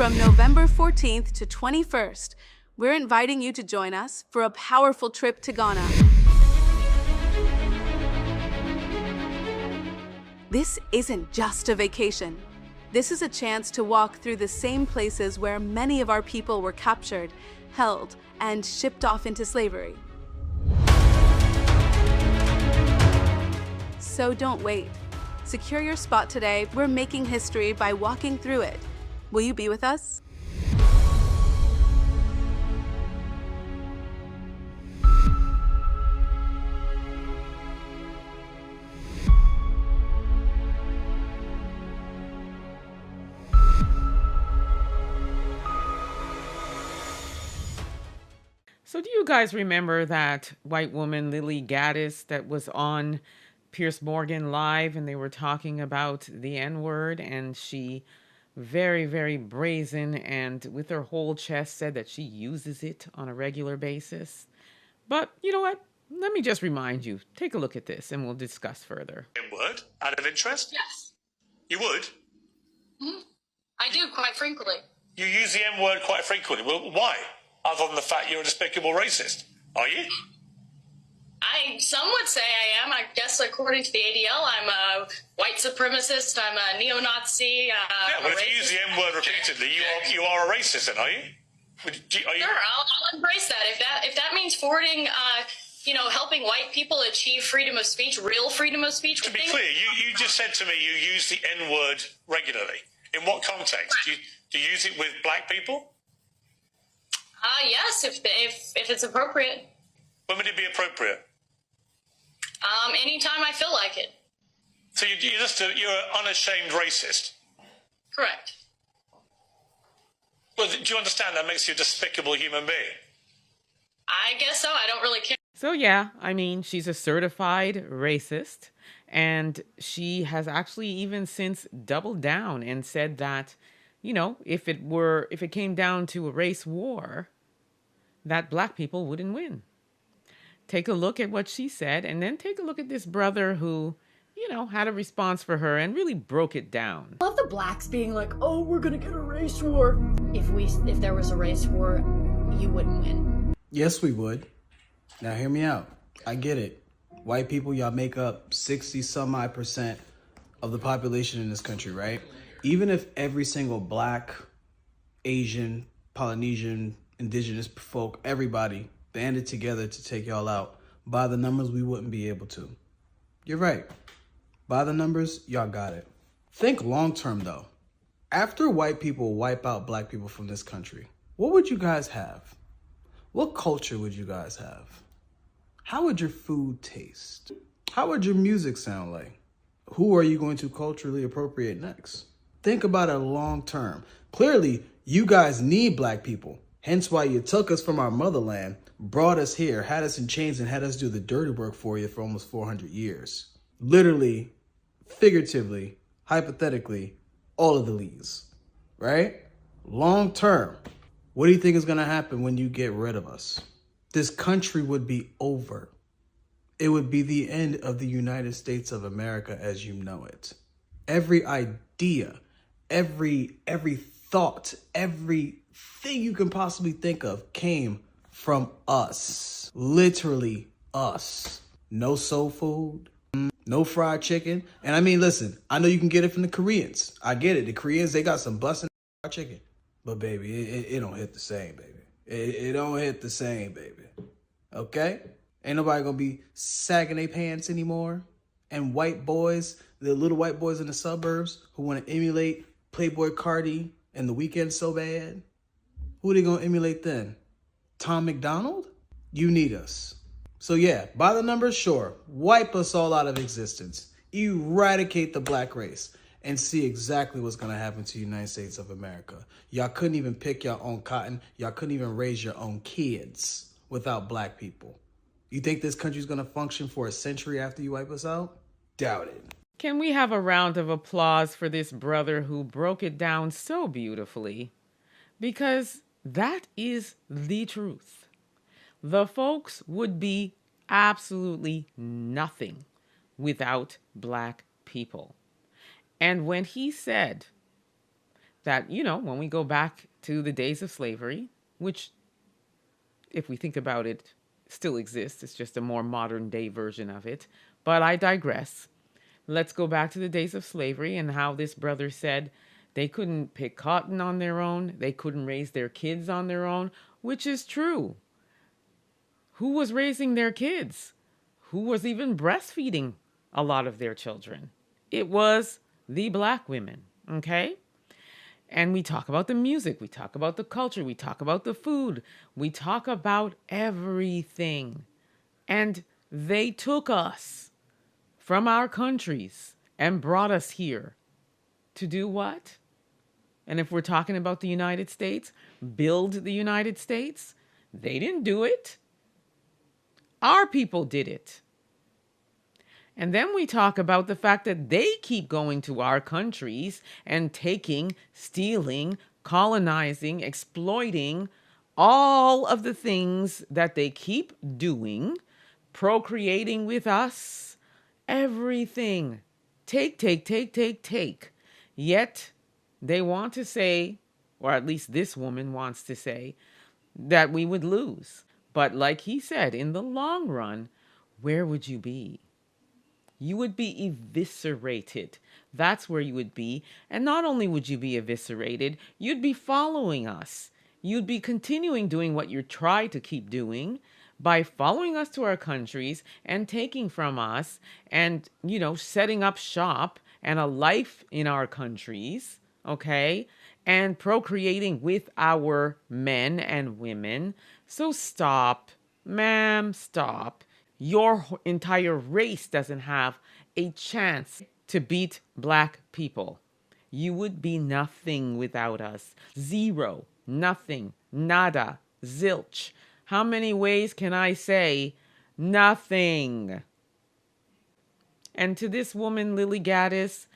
From November 14th to 21st, we're inviting you to join us for a powerful trip to Ghana. This isn't just a vacation. This is a chance to walk through the same places where many of our people were captured, held, and shipped off into slavery. So don't wait. Secure your spot today. We're making history by walking through it. Will you be with us? So do you guys remember that white woman, Lilly Gaddis, that was on Pierce Morgan Live, and they were talking about the N-word, and she very, very brazen and with her whole chest said that she uses it on a regular basis? But you know what? Let me just remind you, take a look at this and we'll discuss further. N-word, out of interest? Yes. You would? Mm-hmm. I do, quite frequently. You use the N-word quite frequently. Well, why? Other than the fact you're a despicable racist. Are you? Some would say I am. I guess according to the ADL, I'm a white supremacist. I'm a neo-Nazi. Yeah, well, if you use the N-word repeatedly, you are a racist, then, are you? Sure, I'll embrace that. If that means forwarding, helping white people achieve freedom of speech, real freedom of speech. To be clear, you just said to me you use the N-word regularly. In what context? Do you use it with black people? Yes, if it's appropriate. When would it be appropriate? Anytime I feel like it. So you're an unashamed racist? Correct. Well, do you understand that makes you a despicable human being? I guess so. I don't really care. So yeah, I mean, she's a certified racist, and she has actually even since doubled down and said that, if it came down to a race war, that black people wouldn't win. Take a look at what she said, and then take a look at this brother who, had a response for her and really broke it down. I love the blacks being like, oh, we're gonna get a race war. If there was a race war, you wouldn't win. Yes, we would. Now hear me out. I get it. White people, y'all make up 60 some odd % of the population in this country, right? Even if every single black, Asian, Polynesian, indigenous folk, everybody banded together to take y'all out, by the numbers, we wouldn't be able to. You're right. By the numbers, y'all got it. Think long term, though. After white people wipe out black people from this country, what would you guys have? What culture would you guys have? How would your food taste? How would your music sound like? Who are you going to culturally appropriate next? Think about it long term. Clearly, you guys need black people. Hence why you took us from our motherland, brought us here, had us in chains, and had us do the dirty work for you for almost 400 years. Literally, figuratively, hypothetically, all of the leads, right? Long term, what do you think is going to happen when you get rid of us? This country would be over. It would be the end of the United States of America as you know it. Every idea, every thought, everything you can possibly think of came from us. Literally us. No soul food, no fried chicken. And I mean, listen, I know you can get it from the Koreans. I get it. The Koreans, they got some busting fried chicken. But baby, it don't hit the same, baby. It don't hit the same, baby. Okay? Ain't nobody gonna be sagging their pants anymore. And white boys, the little white boys in the suburbs who want to emulate Playboy Cardi and The Weeknd so bad, who are they gonna emulate then? Tom McDonald? You need us. So yeah, by the numbers, sure, wipe us all out of existence. Eradicate the black race and see exactly what's gonna happen to the United States of America. Y'all couldn't even pick your own cotton. Y'all couldn't even raise your own kids without black people. You think this country's gonna function for a century after you wipe us out? Doubt it. Can we have a round of applause for this brother who broke it down so beautifully? Because that is the truth. The folks would be absolutely nothing without black people. And when he said that, when we go back to the days of slavery, which, if we think about it, still exists, it's just a more modern day version of it. But I digress. Let's go back to the days of slavery and how this brother said they couldn't pick cotton on their own, they couldn't raise their kids on their own, which is true. Who was raising their kids? Who was even breastfeeding a lot of their children? It was the black women, okay? And we talk about the music, we talk about the culture, we talk about the food, we talk about everything. And they took us from our countries and brought us here to do what? And if we're talking about the United States, build the United States, they didn't do it. Our people did it. And then we talk about the fact that they keep going to our countries and taking, stealing, colonizing, exploiting all of the things that they keep doing, procreating with us, everything. Take, take, take, take, take. Yet they want to say, or at least this woman wants to say, that we would lose. But like he said, in the long run, where would you be? You would be eviscerated. That's where you would be. And not only would you be eviscerated, you'd be following us. You'd be continuing doing what you try to keep doing by following us to our countries and taking from us and, setting up shop and a life in our countries, okay? And procreating with our men and women. So stop, ma'am, stop. Your entire race doesn't have a chance to beat black people. You would be nothing without us. Zero, nothing, nada, zilch. How many ways can I say nothing? And to this woman, Lilly Gaddis,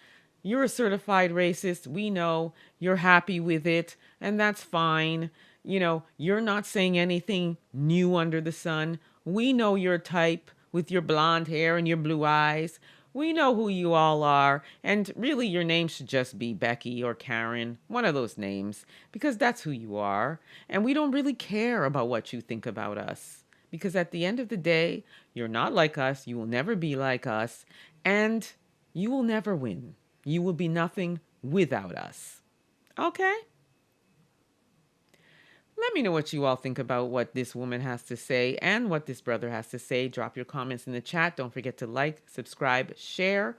you're a certified racist. We know you're happy with it, and that's fine. You're not saying anything new under the sun. We know your type with your blonde hair and your blue eyes. We know who you all are. And really, your name should just be Becky or Karen, one of those names, because that's who you are. And we don't really care about what you think about us. Because at the end of the day, you're not like us. You will never be like us. And you will never win. You will be nothing without us. Okay? Let me know what you all think about what this woman has to say and what this brother has to say. Drop your comments in the chat. Don't forget to like, subscribe, share.